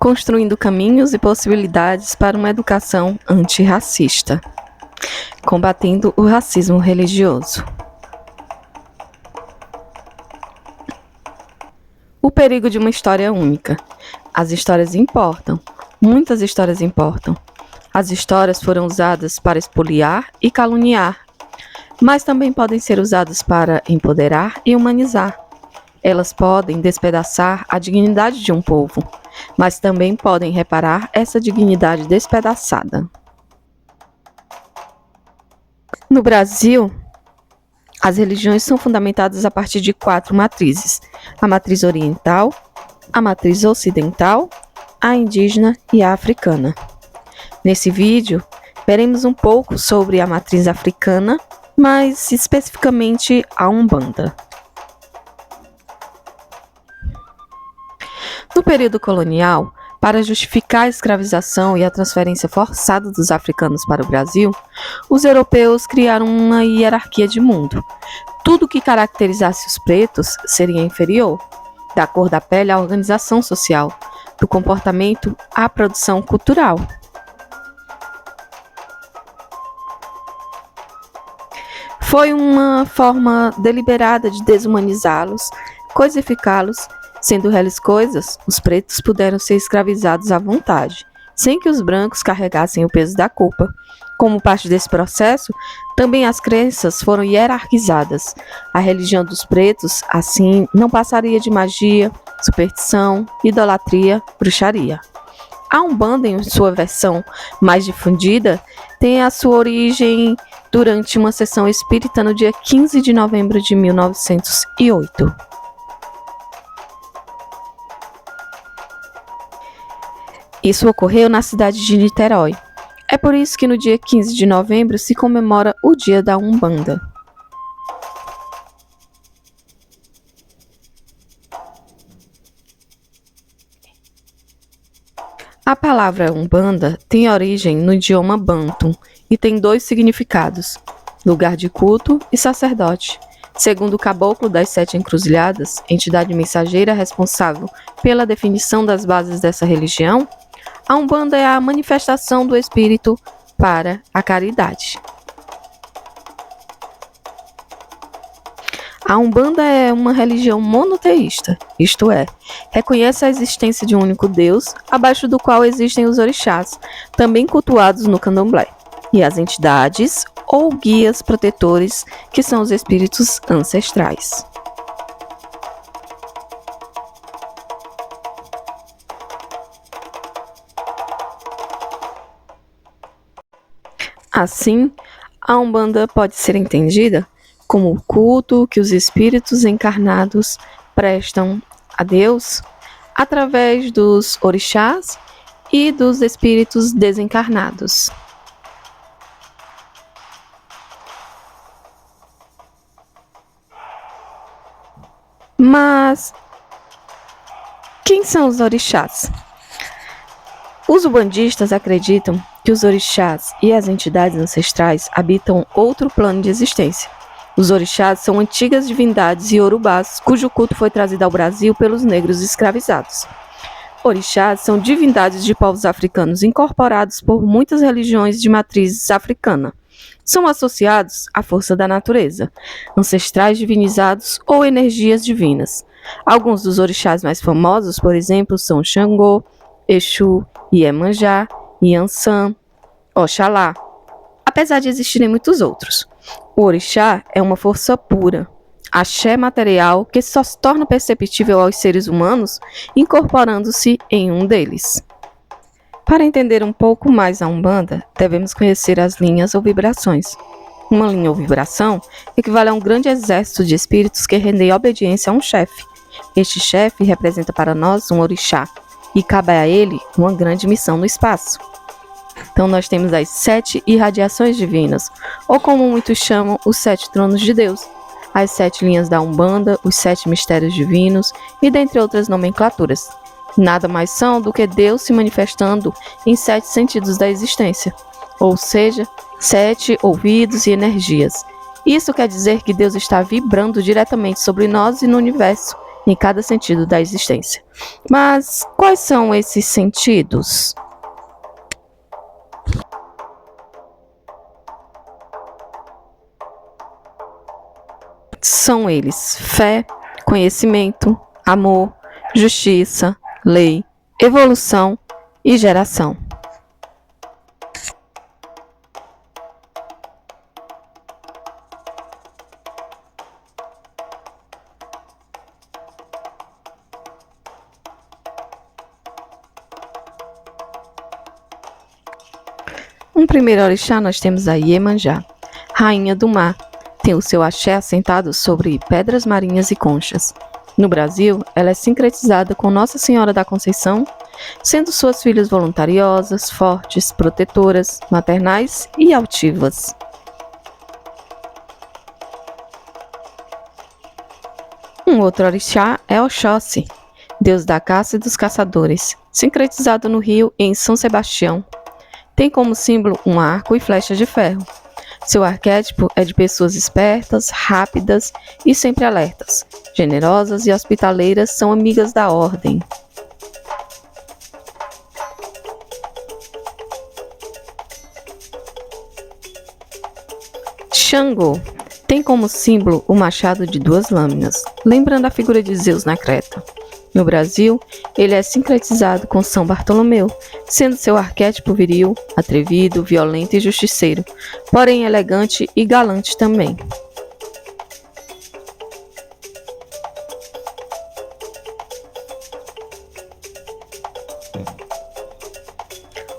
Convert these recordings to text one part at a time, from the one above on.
construindo caminhos e possibilidades para uma educação antirracista, combatendo o racismo religioso. O perigo de uma história única. As histórias importam, muitas histórias importam. As histórias foram usadas para expoliar e caluniar, mas também podem ser usadas para empoderar e humanizar. Elas podem despedaçar a dignidade de um povo, mas também podem reparar essa dignidade despedaçada. No Brasil, as religiões são fundamentadas a partir de 4 matrizes: a matriz oriental, a matriz ocidental, a indígena e a africana. Nesse vídeo, veremos um pouco sobre a matriz africana, mas especificamente a Umbanda. No período colonial, para justificar a escravização e a transferência forçada dos africanos para o Brasil, os europeus criaram uma hierarquia de mundo. Tudo que caracterizasse os pretos seria inferior, da cor da pele à organização social, do comportamento à produção cultural. Foi uma forma deliberada de desumanizá-los, coisificá-los. Sendo reles coisas, os pretos puderam ser escravizados à vontade, sem que os brancos carregassem o peso da culpa. Como parte desse processo, também as crenças foram hierarquizadas. A religião dos pretos, assim, não passaria de magia, superstição, idolatria, bruxaria. A Umbanda, em sua versão mais difundida, tem a sua origem durante uma sessão espírita no dia 15 de novembro de 1908. Isso ocorreu na cidade de Niterói. É por isso que no dia 15 de novembro se comemora o Dia da Umbanda. A palavra Umbanda tem origem no idioma Bantu e tem 2 significados: lugar de culto e sacerdote. Segundo o Caboclo das 7 Encruzilhadas, entidade mensageira responsável pela definição das bases dessa religião, a Umbanda é a manifestação do espírito para a caridade. A Umbanda é uma religião monoteísta, isto é, reconhece a existência de um único Deus, abaixo do qual existem os orixás, também cultuados no candomblé, e as entidades ou guias protetores, que são os espíritos ancestrais. Assim, a Umbanda pode ser entendida como o culto que os espíritos encarnados prestam a Deus através dos orixás e dos espíritos desencarnados. Mas quem são os orixás? Os umbandistas acreditam que os orixás e as entidades ancestrais habitam outro plano de existência. Os orixás são antigas divindades iorubás, cujo culto foi trazido ao Brasil pelos negros escravizados. Orixás são divindades de povos africanos incorporados por muitas religiões de matriz africana. São associados à força da natureza, ancestrais divinizados ou energias divinas. Alguns dos orixás mais famosos, por exemplo, são Xangô, Exu, Iemanjá, Iansã, Oxalá, apesar de existirem muitos outros. O orixá é uma força pura, axé material que só se torna perceptível aos seres humanos incorporando-se em um deles. Para entender um pouco mais a Umbanda, devemos conhecer as linhas ou vibrações. Uma linha ou vibração equivale a um grande exército de espíritos que rendem obediência a um chefe. Este chefe representa para nós um orixá, e cabe a ele uma grande missão no espaço. Então nós temos as 7 irradiações divinas, ou como muitos chamam, os 7 tronos de Deus, as 7 linhas da Umbanda, os 7 mistérios divinos e dentre outras nomenclaturas. Nada mais são do que Deus se manifestando em 7 sentidos da existência, ou seja, 7 ouvidos e energias. Isso quer dizer que Deus está vibrando diretamente sobre nós e no universo, em cada sentido da existência. Mas quais são esses sentidos? São eles: fé, conhecimento, amor, justiça, lei, evolução e geração. Um primeiro orixá nós temos a Iemanjá, rainha do mar. Tem o seu axé assentado sobre pedras marinhas e conchas. No Brasil, ela é sincretizada com Nossa Senhora da Conceição, sendo suas filhas voluntariosas, fortes, protetoras, maternais e altivas. Um outro orixá é Oxóssi, deus da caça e dos caçadores, sincretizado no Rio em São Sebastião. Tem como símbolo um arco e flecha de ferro. Seu arquétipo é de pessoas espertas, rápidas e sempre alertas. Generosas e hospitaleiras, são amigas da ordem. Xangô tem como símbolo o machado de duas lâminas, lembrando a figura de Zeus na Creta. No Brasil, ele é sincretizado com São Bartolomeu, sendo seu arquétipo viril, atrevido, violento e justiceiro, porém elegante e galante também.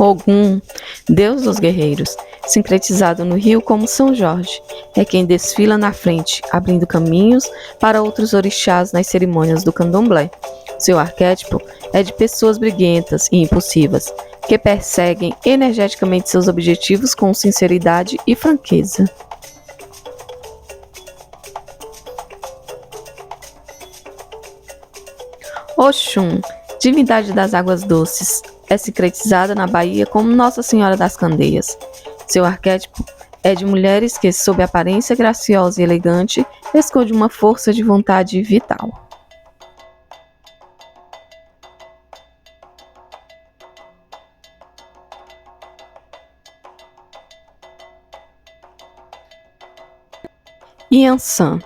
Ogum, deus dos guerreiros, sincretizado no Rio como São Jorge, é quem desfila na frente, abrindo caminhos para outros orixás nas cerimônias do candomblé. Seu arquétipo é de pessoas briguentas e impulsivas, que perseguem energeticamente seus objetivos com sinceridade e franqueza. Oxum, divindade das águas doces, é sincretizada na Bahia como Nossa Senhora das Candeias. Seu arquétipo é de mulheres que, sob aparência graciosa e elegante, esconde uma força de vontade vital. Yansan,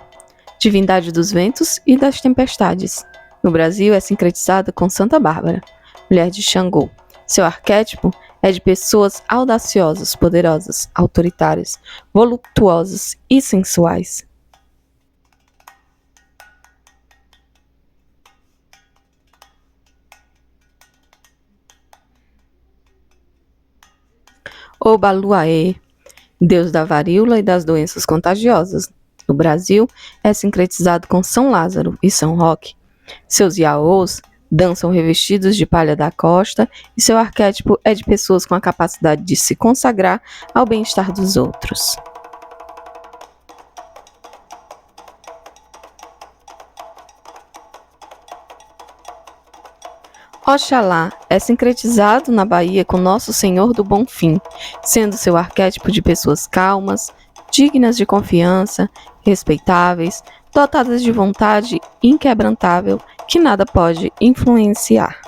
divindade dos ventos e das tempestades. No Brasil é sincretizada com Santa Bárbara, mulher de Xangô. Seu arquétipo é de pessoas audaciosas, poderosas, autoritárias, voluptuosas e sensuais. Obaluaê, deus da varíola e das doenças contagiosas. No Brasil, é sincretizado com São Lázaro e São Roque. Seus iaôs dançam revestidos de palha da costa e seu arquétipo é de pessoas com a capacidade de se consagrar ao bem-estar dos outros. Oxalá é sincretizado na Bahia com Nosso Senhor do Bom Fim, sendo seu arquétipo de pessoas calmas, dignas de confiança, respeitáveis, dotadas de vontade inquebrantável que nada pode influenciar.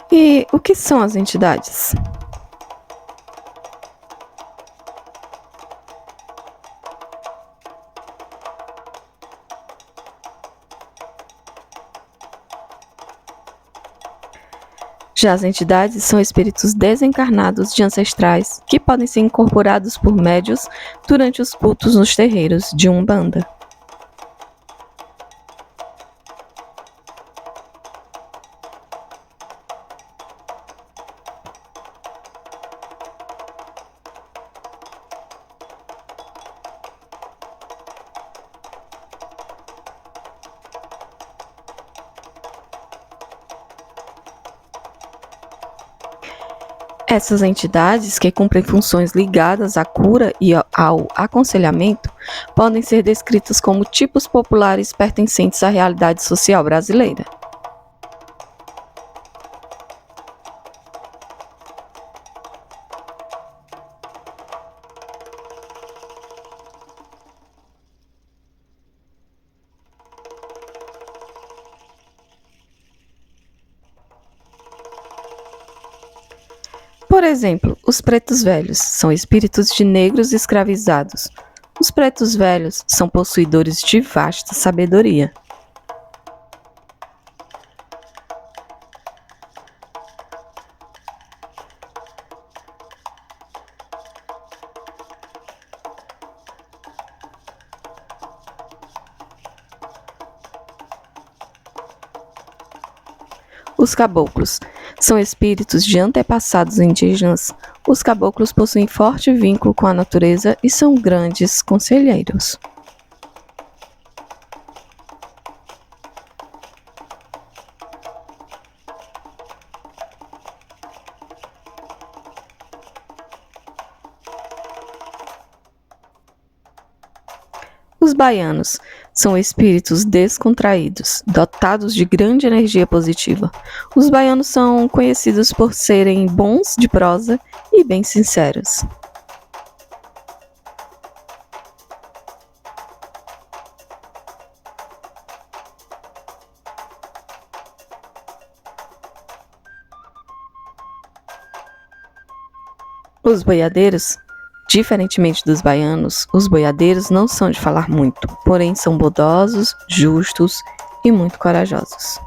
E o que são as entidades? Já as entidades são espíritos desencarnados de ancestrais que podem ser incorporados por médios durante os cultos nos terreiros de Umbanda. Essas entidades, que cumprem funções ligadas à cura e ao aconselhamento, podem ser descritas como tipos populares pertencentes à realidade social brasileira. Por exemplo, os pretos velhos são espíritos de negros escravizados. Os pretos velhos são possuidores de vasta sabedoria. Os caboclos são espíritos de antepassados indígenas. Os caboclos possuem forte vínculo com a natureza e são grandes conselheiros. Os baianos são espíritos descontraídos, dotados de grande energia positiva. Os baianos são conhecidos por serem bons de prosa e bem sinceros. Os boiadeiros, diferentemente dos baianos, os boiadeiros não são de falar muito, porém são bondosos, justos e muito corajosos.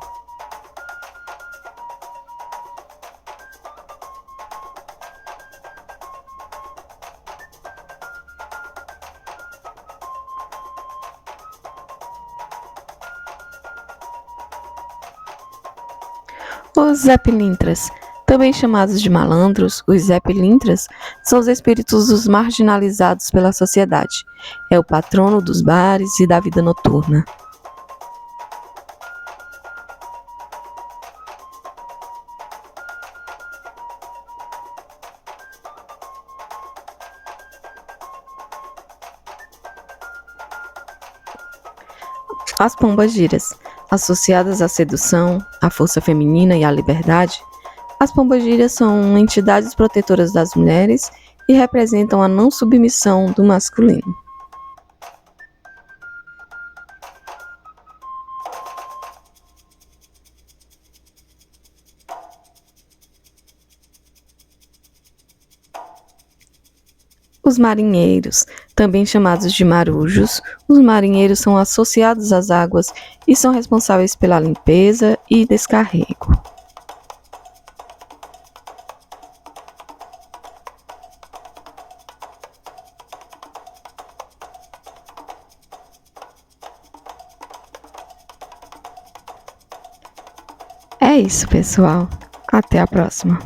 Os Zé Pilintras, também chamados de malandros, os Zé Pilintras são os espíritos dos marginalizados pela sociedade. É o patrono dos bares e da vida noturna. As pombagiras, associadas à sedução, à força feminina e à liberdade, as pombagiras são entidades protetoras das mulheres e representam a não submissão do masculino. Os marinheiros, também chamados de marujos, os marinheiros são associados às águas e são responsáveis pela limpeza e descarrego. É isso, pessoal. Até a próxima.